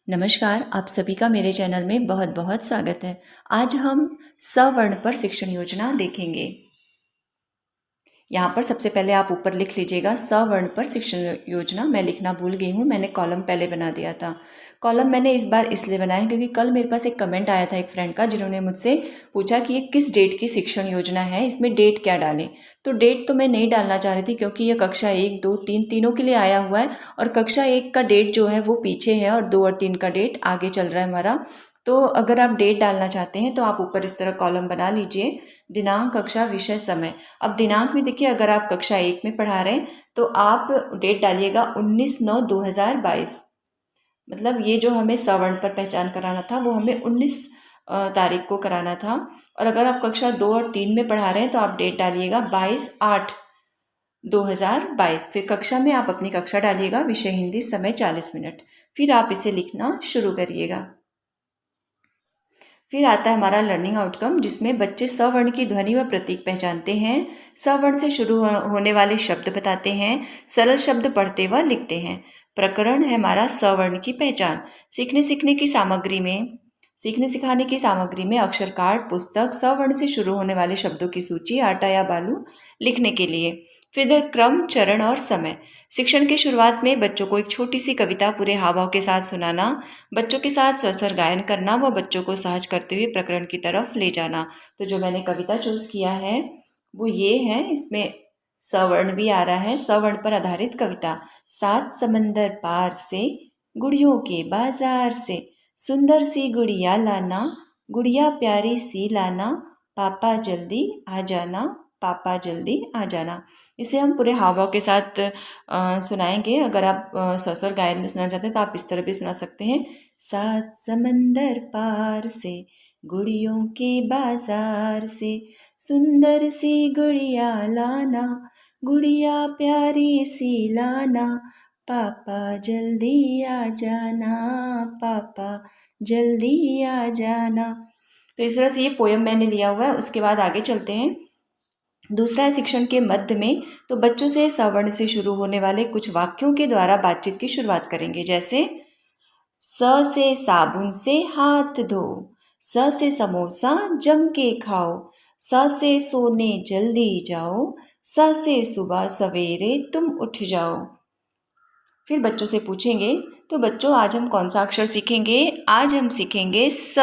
नमस्कार, आप सभी का मेरे चैनल में बहुत बहुत स्वागत है। आज हम सवर्ण पर शिक्षण योजना देखेंगे। यहाँ पर सबसे पहले आप ऊपर लिख लीजिएगा सवर्ण पर शिक्षण योजना। मैं लिखना भूल गई हूँ, मैंने कॉलम पहले बना दिया था। कॉलम मैंने इस बार इसलिए बनाया क्योंकि कल मेरे पास एक कमेंट आया था एक फ्रेंड का, जिन्होंने मुझसे पूछा कि ये किस डेट की शिक्षण योजना है, इसमें डेट क्या डालें। तो डेट तो मैं नहीं डालना चाह रही थी क्योंकि ये कक्षा 1, 2, 3 तीनों के लिए आया हुआ है और कक्षा 1 का डेट जो है वो पीछे है और 2 और 3 का डेट आगे चल रहा है हमारा। तो अगर आप डेट डालना चाहते हैं तो आप ऊपर इस तरह कॉलम बना लीजिए, दिनांक, कक्षा, विषय, समय। अब दिनांक में देखिए, अगर आप कक्षा 1 में पढ़ा रहे हैं तो आप डेट डालिएगा 19/9/2022। मतलब ये जो हमें सवर्ण पर पहचान कराना था वो हमें 19 तारीख को कराना था। और अगर आप कक्षा 2 और 3 में पढ़ा रहे हैं तो आप डेट डालिएगा 22/8/2022। फिर कक्षा में आप अपनी कक्षा डालिएगा, विषय हिंदी, समय 40 मिनट। फिर आप इसे लिखना शुरू करिएगा। फिर आता है हमारा लर्निंग आउटकम, जिसमें बच्चे सवर्ण की ध्वनि व प्रतीक पहचानते हैं, सवर्ण से शुरू होने वाले शब्द बताते हैं, सरल शब्द पढ़ते व लिखते हैं। प्रकरण है हमारा सवर्ण की पहचान। सीखने सिखाने की सामग्री में अक्षर कार्ड, पुस्तक, सवर्ण से शुरू होने वाले शब्दों की सूची, आटा या बालू लिखने के लिए। फिर क्रम, चरण और समय। शिक्षण की शुरुआत में बच्चों को एक छोटी सी कविता पूरे हाव भाव के साथ सुनाना, बच्चों के साथ स्वर गायन करना व बच्चों को सहज करते हुए प्रकरण की तरफ ले जाना। तो जो मैंने कविता चूज किया है वो ये है, इसमें सवर्ण भी आ रहा है, सवर्ण पर आधारित कविता। 7 समंदर पार से, गुड़ियों के बाजार से, सुंदर सी गुड़िया लाना, गुड़िया प्यारी सी लाना, पापा जल्दी आ जाना, पापा जल्दी आ जाना। इसे हम पूरे हाव भाव के साथ सुनाएंगे। अगर आप स्वर गायन में सुनना चाहते हैं तो आप इस तरह भी सुना सकते हैं। 7 समंदर पार से, गुड़ियों के बाजार से, सुंदर सी गुड़िया लाना, गुड़िया प्यारी सी लाना, पापा जल्दी आ जाना, पापा जल्दी आ जाना। तो इस तरह से ये पोयम मैंने लिया हुआ है। उसके बाद आगे चलते हैं। दूसरा है शिक्षण के मध्य में। तो बच्चों से सवर्ण से शुरू होने वाले कुछ वाक्यों के द्वारा बातचीत की शुरुआत करेंगे, जैसे स से साबुन से हाथ धो, स से समोसा जम के खाओ, स से सोने जल्दी जाओ, स से सुबह सवेरे तुम उठ जाओ। फिर बच्चों से पूछेंगे, तो बच्चों आज हम कौन सा अक्षर सीखेंगे? आज हम सीखेंगे स।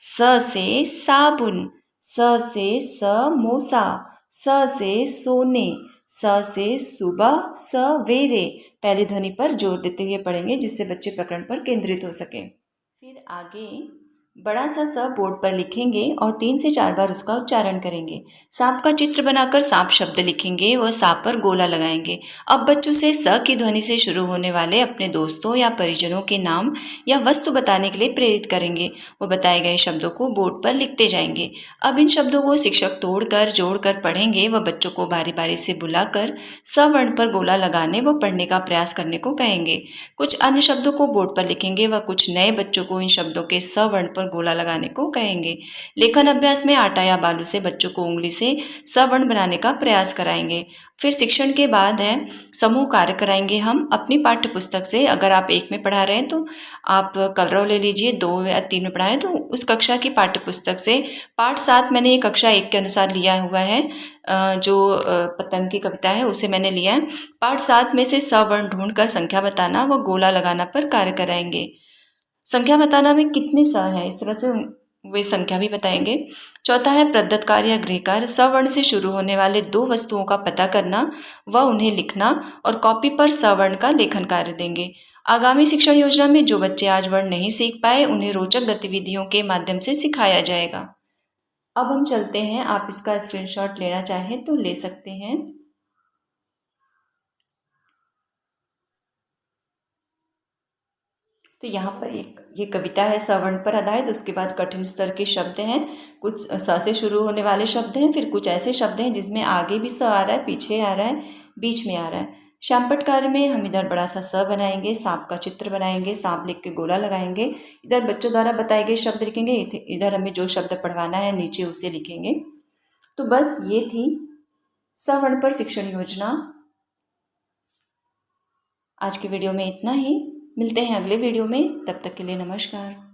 स से साबुन, स से समोसा, स से सोने, स से सुबह सवेरे। पहली ध्वनि पर जोर देते हुए पढ़ेंगे जिससे बच्चे प्रकरण पर केंद्रित हो सकें। फिर आगे बड़ा सा स बोर्ड पर लिखेंगे और 3 से 4 बार उसका उच्चारण करेंगे। सांप का चित्र बनाकर सांप शब्द लिखेंगे व सांप पर गोला लगाएंगे। अब बच्चों से स की ध्वनि से शुरू होने वाले अपने दोस्तों या परिजनों के नाम या वस्तु बताने के लिए प्रेरित करेंगे। वो बताए गए शब्दों को बोर्ड पर लिखते जाएंगे। अब इन शब्दों को शिक्षक तोड़कर जोड़कर पढ़ेंगे व बच्चों को बारी बारी से बुलाकर सवर्ण पर गोला लगाने व पढ़ने का प्रयास करने को कहेंगे। कुछ अन्य शब्दों को बोर्ड पर लिखेंगे व कुछ नए बच्चों को इन शब्दों के सवर्ण पर गोला लगाने को कहेंगे। लेखन अभ्यास में आटा या बालू से बच्चों को उंगली से सवर्ण बनाने का प्रयास कराएंगे। फिर शिक्षण के बाद है समूह कार्य कराएंगे हम अपनी पाठ्य पुस्तक से। अगर आप 1 में पढ़ा रहे हैं तो आप कलरव ले लीजिए, 2 या 3 में पढ़ा रहे हैं तो उस कक्षा की पाठ्य पुस्तक से पाठ 7 मैंने ये कक्षा 1 के अनुसार लिया हुआ है। जो पतंग की कविता है उसे मैंने लिया है। पाठ 7 में से सवर्ण ढूंढकर संख्या बताना व गोला लगाना पर कार्य कराएंगे। संख्या बताना में कितने स हैं, इस तरह से वे संख्या भी बताएंगे। चौथा है प्रदत्त कार्य या गृह कार्य। सवर्ण से शुरू होने वाले 2 वस्तुओं का पता करना व उन्हें लिखना और कॉपी पर सवर्ण का लेखन कार्य देंगे। आगामी शिक्षण योजना में जो बच्चे आज वर्ण नहीं सीख पाए उन्हें रोचक गतिविधियों के माध्यम से सिखाया जाएगा। अब हम चलते हैं, आप इसका स्क्रीनशॉट लेना चाहें तो ले सकते हैं। तो यहाँ पर ये कविता है सवर्ण पर आधारित। उसके बाद कठिन स्तर के शब्द हैं, कुछ स से शुरू होने वाले शब्द हैं, फिर कुछ ऐसे शब्द हैं जिसमें आगे भी स आ रहा है, पीछे आ रहा है, बीच में आ रहा है। शामपट कार्य में हम इधर बड़ा सा स बनाएंगे, सांप का चित्र बनाएंगे, सांप लिख के गोला लगाएंगे, इधर बच्चों द्वारा बताए गए शब्द लिखेंगे, इधर हमें जो शब्द पढ़वाना है नीचे उसे लिखेंगे। तो बस ये थी सवर्ण पर शिक्षण योजना। आज की वीडियो में इतना ही। मिलते हैं अगले वीडियो में, तब तक के लिए नमस्कार।